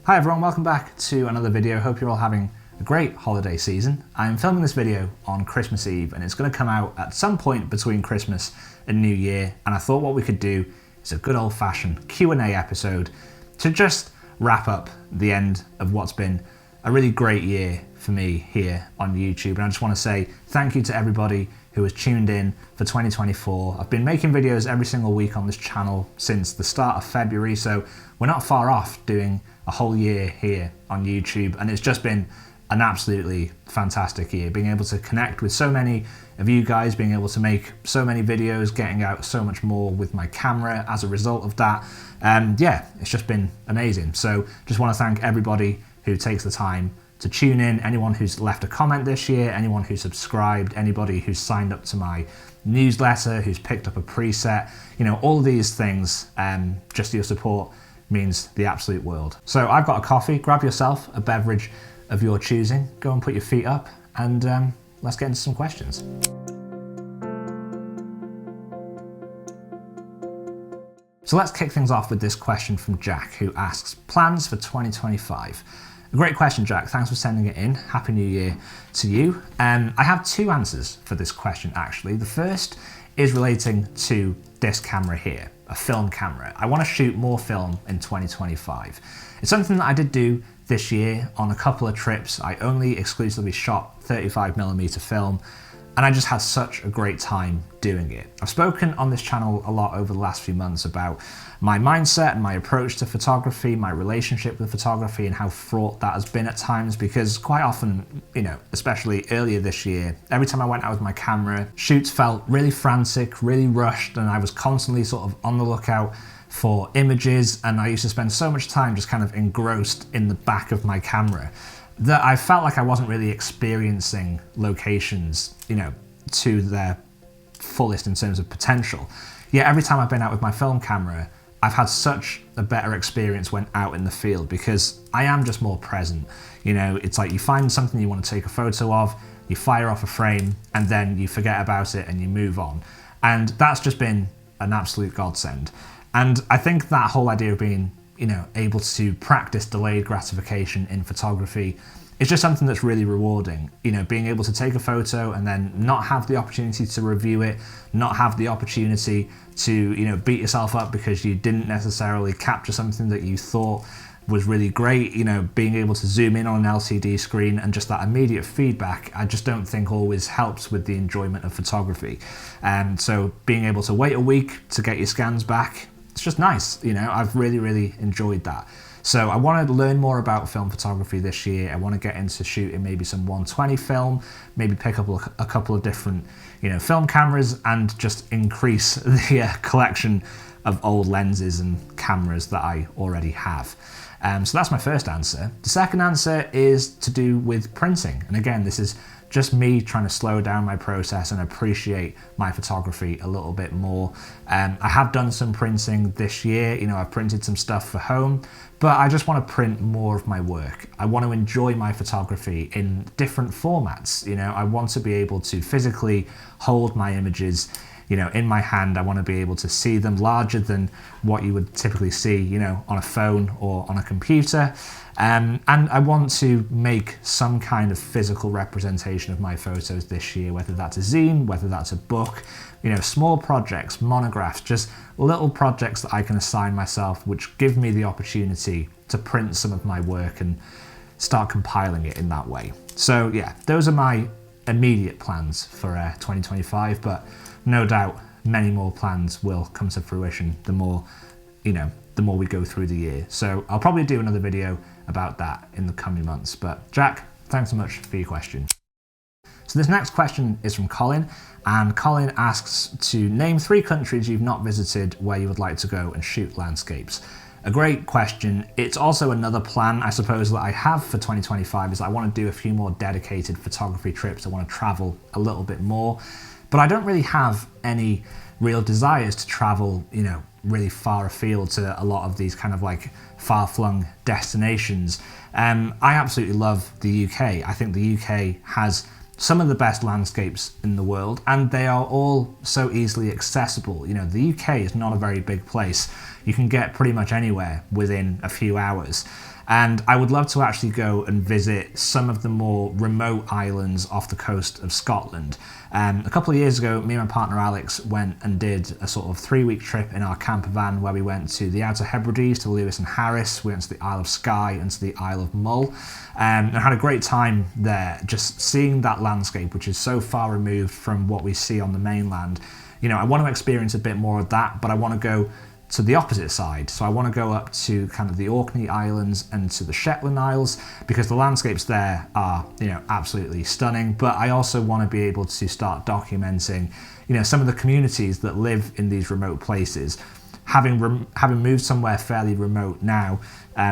Hi everyone, welcome back to another video. Hope you're all having a great holiday season. I'm filming this video on Christmas Eve and it's going to come out at some point between Christmas and New Year, and I thought what we could do is a good old-fashioned Q&A episode to just wrap up the end of what's been a really great year for me here on YouTube. And I just want to say thank you to everybody who has tuned in for 2024. I've been making videos every single week on this channel since the start of February, so we're not far off doing a whole year here on YouTube, and it's just been an absolutely fantastic year, being able to connect with so many of you guys, being able to make so many videos, getting out so much more with my camera as a result of that. Yeah, it's just been amazing. So just want to thank everybody who takes the time to tune in, anyone who's left a comment this year, anyone who's subscribed, anybody who's signed up to my newsletter, who's picked up a preset, you know, all these things, just your support means the absolute world. So I've got a coffee, grab yourself a beverage of your choosing, go and put your feet up, and let's get into some questions. So let's kick things off with this question from Jack, who asks, plans for 2025? A great question, Jack. Thanks for sending it in. Happy New Year to you. I have two answers for this question, actually. The first is relating to this camera here, a film camera. I want to shoot more film in 2025. It's something that I did do this year on a couple of trips. I only exclusively shot 35mm film, and I just had such a great time doing it. I've spoken on this channel a lot over the last few months about my mindset and my approach to photography, my relationship with photography, and how fraught that has been at times, because quite often, you know, especially earlier this year, every time I went out with my camera, shoots felt really frantic, really rushed, and I was constantly sort of on the lookout for images, and I used to spend so much time just kind of engrossed in the back of my camera that I felt like I wasn't really experiencing locations, you know, to their fullest in terms of potential. Yet every time I've been out with my film camera, I've had such a better experience when out in the field, because I am just more present. You know, it's like you find something you want to take a photo of, you fire off a frame, and then you forget about it and you move on. And that's just been an absolute godsend. And I think that whole idea of being, you know, able to practice delayed gratification in photography is just something that's really rewarding. You know, being able to take a photo and then not have the opportunity to review it, not have the opportunity to, you know, beat yourself up because you didn't necessarily capture something that you thought was really great. You know, being able to zoom in on an LCD screen and just that immediate feedback, I just don't think always helps with the enjoyment of photography. And so being able to wait a week to get your scans back, it's just nice. You know, I've really enjoyed that. So I want to learn more about film photography this year. I want to get into shooting maybe some 120 film, maybe pick up a couple of different, you know, film cameras, and just increase the collection of old lenses and cameras that I already have. So that's my first answer. The second answer is to do with printing. And again, this is just me trying to slow down my process and appreciate my photography a little bit more. I have done some printing this year. You know, I've printed some stuff for home, but I just want to print more of my work. I want to enjoy my photography in different formats. You know, I want to be able to physically hold my images, you know, in my hand. I want to be able to see them larger than what you would typically see, you know, on a phone or on a computer. And I want to make some kind of physical representation of my photos this year, whether that's a zine, whether that's a book, you know, small projects, monographs, just little projects that I can assign myself, which give me the opportunity to print some of my work and start compiling it in that way. So yeah, those are my immediate plans for 2025, but no doubt many more plans will come to fruition the more, you know, the more we go through the year. So I'll probably do another video about that in the coming months. But Jack, thanks so much for your question. So this next question is from Colin, and Colin asks to name 3 countries you've not visited where you would like to go and shoot landscapes. A great question. It's also another plan, I suppose, that I have for 2025, is I want to do a few more dedicated photography trips. I want to travel a little bit more, but I don't really have any real desires to travel, you know, really far afield to a lot of these kind of like far-flung destinations. I absolutely love the UK. I think the UK has some of the best landscapes in the world, and they are all so easily accessible. You know, the UK is not a very big place. You can get pretty much anywhere within a few hours. And I would love to actually go and visit some of the more remote islands off the coast of Scotland. A couple of years ago, me and my partner Alex went and did a sort of 3-week trip in our camper van where we went to the Outer Hebrides, to Lewis and Harris, we went to the Isle of Skye and to the Isle of Mull, and had a great time there, just seeing that landscape, which is so far removed from what we see on the mainland. You know, I want to experience a bit more of that, but I want to go to the opposite side. So I want to go up to kind of the Orkney Islands and to the Shetland Isles, because the landscapes there are, you know, absolutely stunning. But I also want to be able to start documenting, you know, some of the communities that live in these remote places. Having moved somewhere fairly remote now,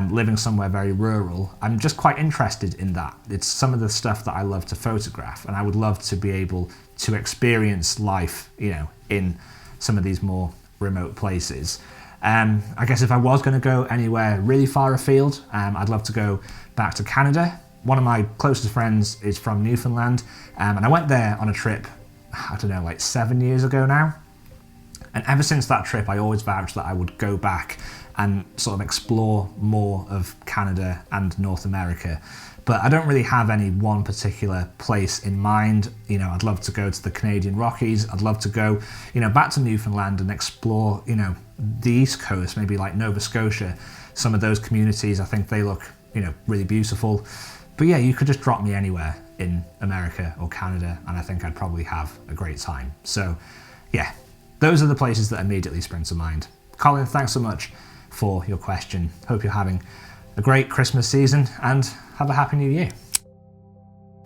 living somewhere very rural, I'm just quite interested in that. It's some of the stuff that I love to photograph, and I would love to be able to experience life, you know, in some of these more remote places. I guess if I was going to go anywhere really far afield, I'd love to go back to Canada. One of my closest friends is from Newfoundland, and I went there on a trip, I don't know, like 7 years ago now. And ever since that trip, I always vowed that I would go back and sort of explore more of Canada and North America. But I don't really have any one particular place in mind. You know, I'd love to go to the Canadian Rockies. I'd love to go, you know, back to Newfoundland and explore, you know, the East Coast, maybe like Nova Scotia. Some of those communities, I think they look, you know, really beautiful. But yeah, you could just drop me anywhere in America or Canada, and I think I'd probably have a great time. So yeah, those are the places that immediately spring to mind. Colin, thanks so much for your question. Hope you're having a great Christmas season and have a happy new year.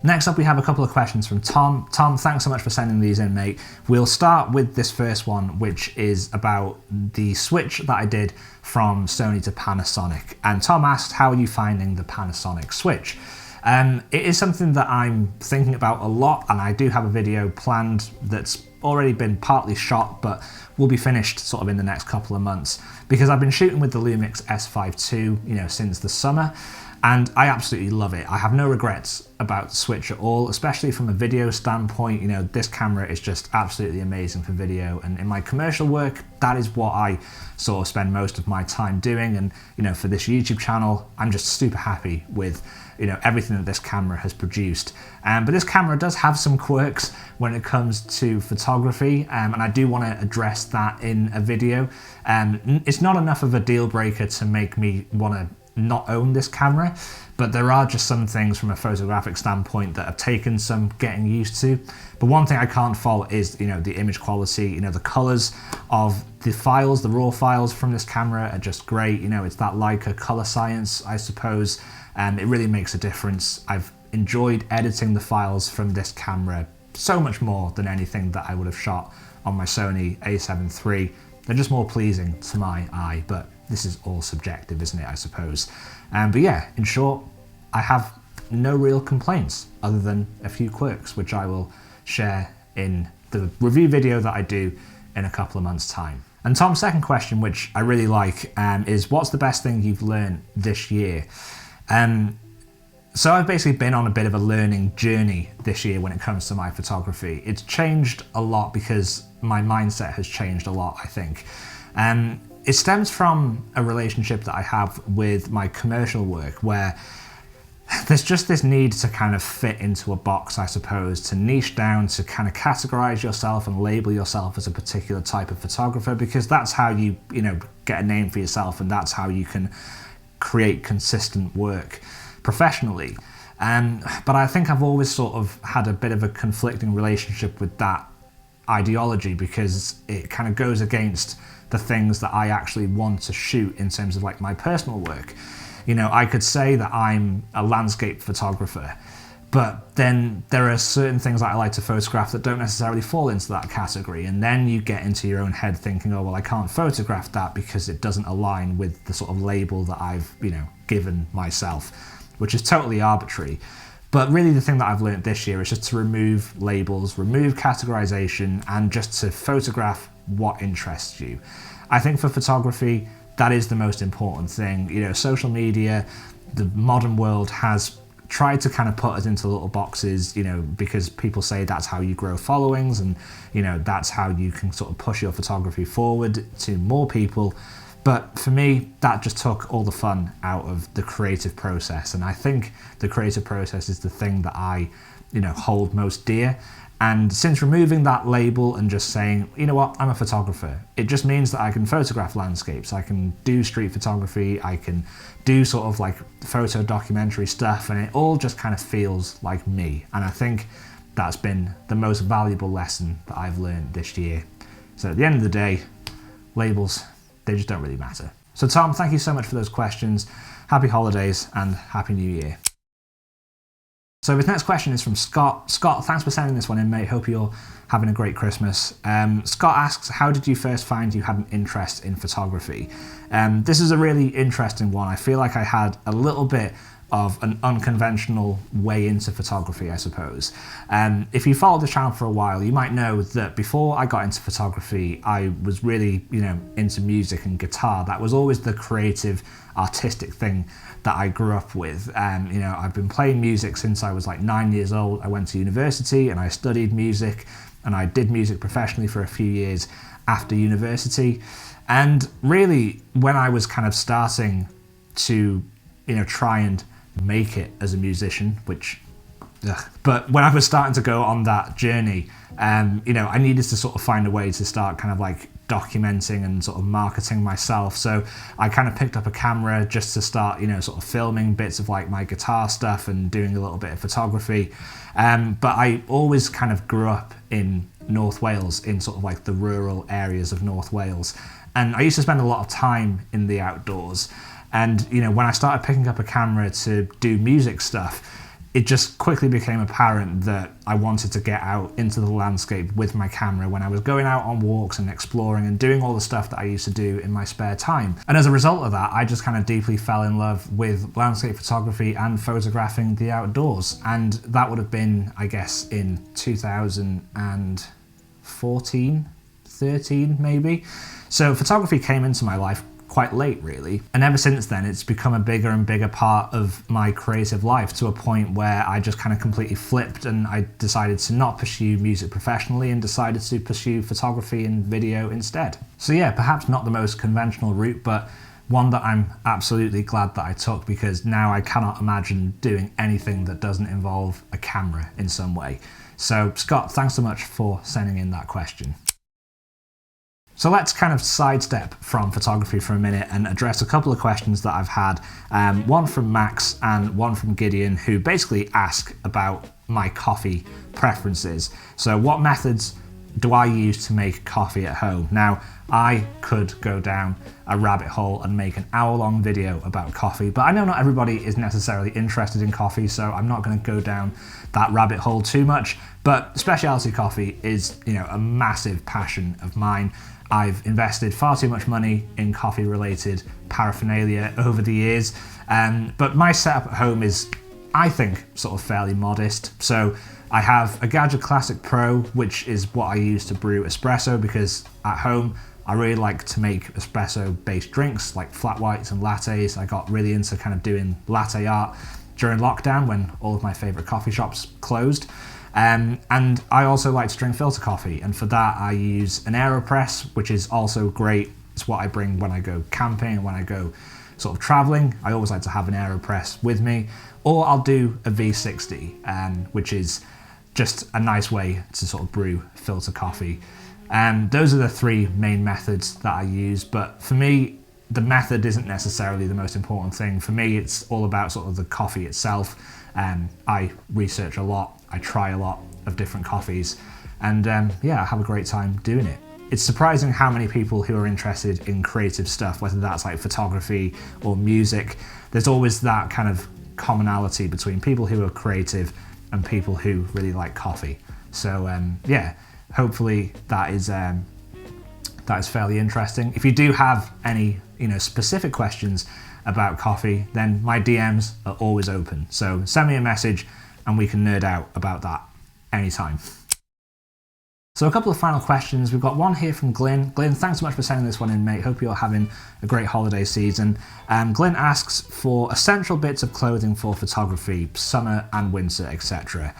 Next up, we have a couple of questions from Tom. Tom, thanks so much for sending these in, mate. We'll start with this first one, which is about the switch that I did from Sony to Panasonic. And Tom asked, how are you finding the Panasonic Switch? It is something that I'm thinking about a lot, and I do have a video planned that's already been partly shot, but will be finished sort of in the next couple of months, because I've been shooting with the Lumix S5 II, you know, since the summer, and I absolutely love it. I have no regrets about the Switch at all, especially from a video standpoint. You know, this camera is just absolutely amazing for video, and in my commercial work, that is what I sort of spend most of my time doing. And, you know, for this YouTube channel, I'm just super happy with, you know, everything that this camera has produced. But this camera does have some quirks when it comes to photography, and I do want to address that in a video. It's not enough of a deal breaker to make me want to not own this camera, but there are just some things from a photographic standpoint that have taken some getting used to. But one thing I can't fault is, you know, the image quality. You know, the colors of the files, the raw files from this camera are just great. You know, it's that Leica color science, I suppose. It really makes a difference. I've enjoyed editing the files from this camera so much more than anything that I would have shot on my Sony a7 III. They're just more pleasing to my eye, but this is all subjective, isn't it, I suppose. But yeah, in short, I have no real complaints other than a few quirks, which I will share in the review video that I do in a couple of months' time. And Tom's second question, which I really like, is what's the best thing you've learned this year? So I've basically been on a bit of a learning journey this year when it comes to my photography. It's changed a lot because my mindset has changed a lot, I think. It stems from a relationship that I have with my commercial work, where there's just this need to kind of fit into a box, I suppose, to niche down, to kind of categorize yourself and label yourself as a particular type of photographer, because that's how you know, get a name for yourself, and that's how you can create consistent work professionally. But I think I've always sort of had a bit of a conflicting relationship with that ideology, because it kind of goes against the things that I actually want to shoot in terms of like my personal work. You know, I could say that I'm a landscape photographer, but then there are certain things that I like to photograph that don't necessarily fall into that category. And then you get into your own head thinking, oh, well, I can't photograph that because it doesn't align with the sort of label that I've, you know, given myself, which is totally arbitrary. But really the thing that I've learned this year is just to remove labels, remove categorization, and just to photograph what interests you. I think for photography, that is the most important thing. You know, social media, the modern world has tried to kind of put us into little boxes, you know, because people say that's how you grow followings, and, you know, that's how you can sort of push your photography forward to more people. But for me, that just took all the fun out of the creative process. And I think the creative process is the thing that I, hold most dear. And since removing that label and just saying, you know what, I'm a photographer, it just means that I can photograph landscapes, I can do street photography, I can do sort of like photo documentary stuff, and it all just kind of feels like me. And I think that's been the most valuable lesson that I've learned this year. So at the end of the day, labels, they just don't really matter. So Tom, thank you so much for those questions. Happy holidays and Happy New Year. So his next question is from Scott. Scott, thanks for sending this one in, mate. Hope you're having a great Christmas. Scott asks, how did you first find you had an interest in photography? This is a really interesting one. I feel like I had a little bit of an unconventional way into photography, I suppose. If you followed the channel for a while, you might know that before I got into photography, I was really, into music and guitar. That was always the creative, artistic thing that I grew up with. I've been playing music since I was like 9 years old. I went to university and I studied music, and I did music professionally for a few years after university. And really, when I was kind of starting to, try and make it as a musician, but when I was starting to go on that journey, I needed to sort of find a way to start kind of like documenting and sort of marketing myself. So I kind of picked up a camera just to start, sort of filming bits of like my guitar stuff and doing a little bit of photography. But I always kind of grew up in North Wales, in sort of like the rural areas of North Wales. And I used to spend a lot of time in the outdoors. And, when I started picking up a camera to do music stuff, it just quickly became apparent that I wanted to get out into the landscape with my camera when I was going out on walks and exploring and doing all the stuff that I used to do in my spare time. And as a result of that, I just kind of deeply fell in love with landscape photography and photographing the outdoors. And that would have been, I guess, in 2014, 13 maybe. So photography came into my life quite late, really. And ever since then, it's become a bigger and bigger part of my creative life, to a point where I just kind of completely flipped and I decided to not pursue music professionally and decided to pursue photography and video instead. So yeah, perhaps not the most conventional route, but one that I'm absolutely glad that I took, because now I cannot imagine doing anything that doesn't involve a camera in some way. So Scott, thanks so much for sending in that question. So let's kind of sidestep from photography for a minute and address a couple of questions that I've had. One from Max and one from Gideon, who basically ask about my coffee preferences. So what methods do I use to make coffee at home? Now, I could go down a rabbit hole and make an hour-long video about coffee, but I know not everybody is necessarily interested in coffee, so I'm not going to go down that rabbit hole too much. But specialty coffee is, a massive passion of mine. I've invested far too much money in coffee-related paraphernalia over the years, but my setup at home is, I think, sort of fairly modest. So I have a Gadget Classic Pro, which is what I use to brew espresso, because at home I really like to make espresso-based drinks like flat whites and lattes. I got really into kind of doing latte art during lockdown when all of my favourite coffee shops closed. And I also like to drink filter coffee, and for that I use an AeroPress, which is also great. It's what I bring when I go camping and when I go sort of traveling. I always like to have an AeroPress with me, or I'll do a V60, which is just a nice way to sort of brew filter coffee. Those are the three main methods that I use, but for me, the method isn't necessarily the most important thing. For me, it's all about sort of the coffee itself. I research a lot, I try a lot of different coffees, and I have a great time doing it. It's surprising how many people who are interested in creative stuff, whether that's like photography or music, there's always that kind of commonality between people who are creative and people who really like coffee. So hopefully that is fairly interesting. If you do have any specific questions about coffee, then my DMs are always open. So send me a message and we can nerd out about that anytime. So a couple of final questions. We've got one here from Glyn. Glyn, thanks so much for sending this one in, mate. Hope you're having a great holiday season. Glyn asks for essential bits of clothing for photography, summer and winter, etc.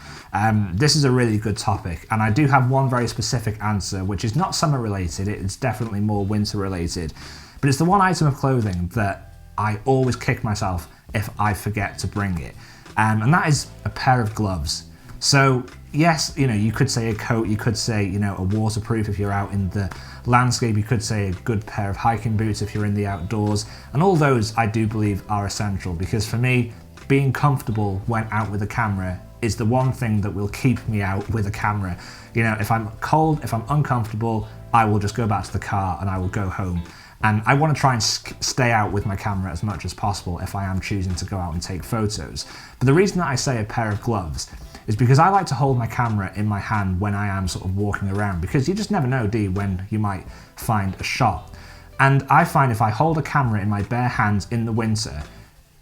This is a really good topic, and I do have one very specific answer, which is not summer related. It's definitely more winter related. but it's the one item of clothing that I always kick myself if I forget to bring it. And that is a pair of gloves. So yes, you could say a coat, you could say, a waterproof if you're out in the landscape, you could say a good pair of hiking boots if you're in the outdoors, and all those I do believe are essential, because for me, being comfortable when out with a camera is the one thing that will keep me out with a camera. If I'm cold, if I'm uncomfortable, I will just go back to the car and I will go home. And I want to try and stay out with my camera as much as possible if I am choosing to go out and take photos. But the reason that I say a pair of gloves is because I like to hold my camera in my hand when I am sort of walking around, because you just never know, do you, when you might find a shot. And I find if I hold a camera in my bare hands in the winter,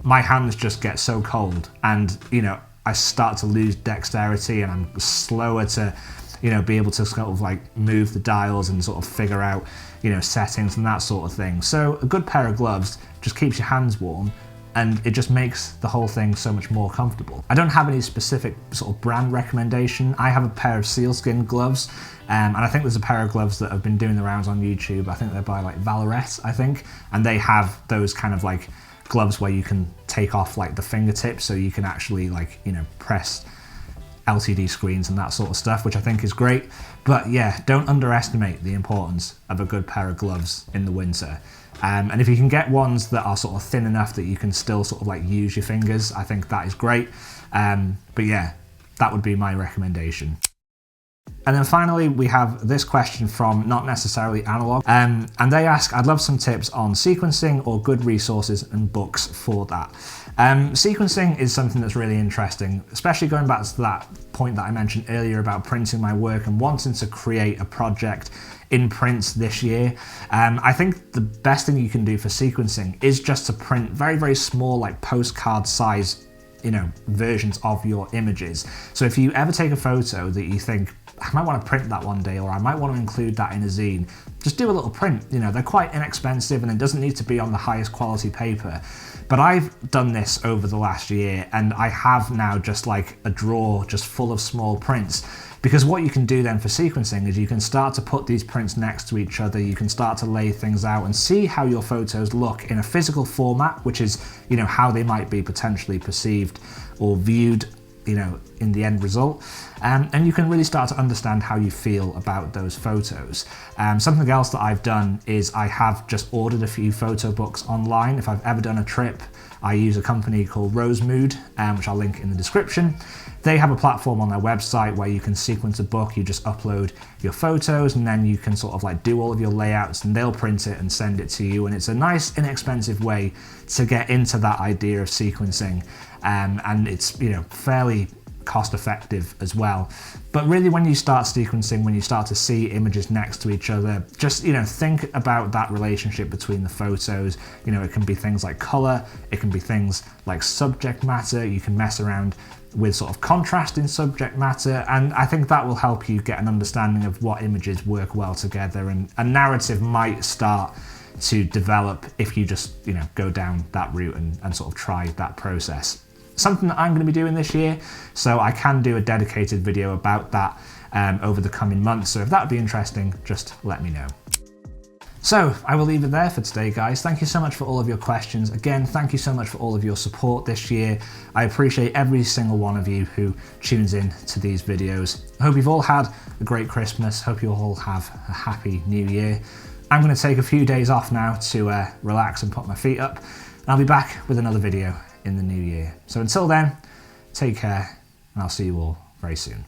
my hands just get so cold, and I start to lose dexterity, and I'm slower to be able to sort of like move the dials and sort of figure out settings and that sort of thing. So a good pair of gloves just keeps your hands warm, and it just makes the whole thing so much more comfortable. I don't have any specific sort of brand recommendation. I have a pair of sealskin gloves, and I think there's a pair of gloves that have been doing the rounds on YouTube. I think they're by like Valorette, I think, and they have those kind of like gloves where you can take off like the fingertips, so you can actually like press LCD screens and that sort of stuff, which I think is great. But yeah, don't underestimate the importance of a good pair of gloves in the winter. And if you can get ones that are sort of thin enough that you can still sort of like use your fingers, I think that is great. But yeah, that would be my recommendation. And then finally, we have this question from Not Necessarily Analog, and they ask, I'd love some tips on sequencing or good resources and books for that. Sequencing is something that's really interesting, especially going back to that point that I mentioned earlier about printing my work and wanting to create a project in print this year. I think the best thing you can do for sequencing is just to print very, very small, like postcard size versions of your images. So if you ever take a photo that you think, I might want to print that one day, or I might want to include that in a zine, just do a little print. They're quite inexpensive and it doesn't need to be on the highest quality paper. But I've done this over the last year, and I have now just like a drawer just full of small prints. Because what you can do then for sequencing is you can start to put these prints next to each other, you can start to lay things out and see how your photos look in a physical format, which is, how they might be potentially perceived or viewed, in the end result. And you can really start to understand how you feel about those photos. Something else that I've done is I have just ordered a few photo books online. If I've ever done a trip, I use a company called Rosemood, which I'll link in the description. They have a platform on their website where you can sequence a book. You just upload your photos and then you can sort of like do all of your layouts, and they'll print it and send it to you. And it's a nice, inexpensive way to get into that idea of sequencing. And it's, fairly cost effective as well. But really, when you start sequencing, when you start to see images next to each other, just, think about that relationship between the photos. It can be things like color, it can be things like subject matter. You can mess around with sort of contrast in subject matter, and I think that will help you get an understanding of what images work well together, and a narrative might start to develop if you just go down that route and sort of try that process. Something that I'm going to be doing this year, so I can do a dedicated video about that over the coming months, so if that would be interesting, just let me know. So I will leave it there for today, guys. Thank you so much for all of your questions. Again, thank you so much for all of your support this year. I appreciate every single one of you who tunes in to these videos. I hope you've all had a great Christmas. Hope you all have a happy new year. I'm going to take a few days off now to relax and put my feet up, and I'll be back with another video in the new year. So until then, take care, and I'll see you all very soon.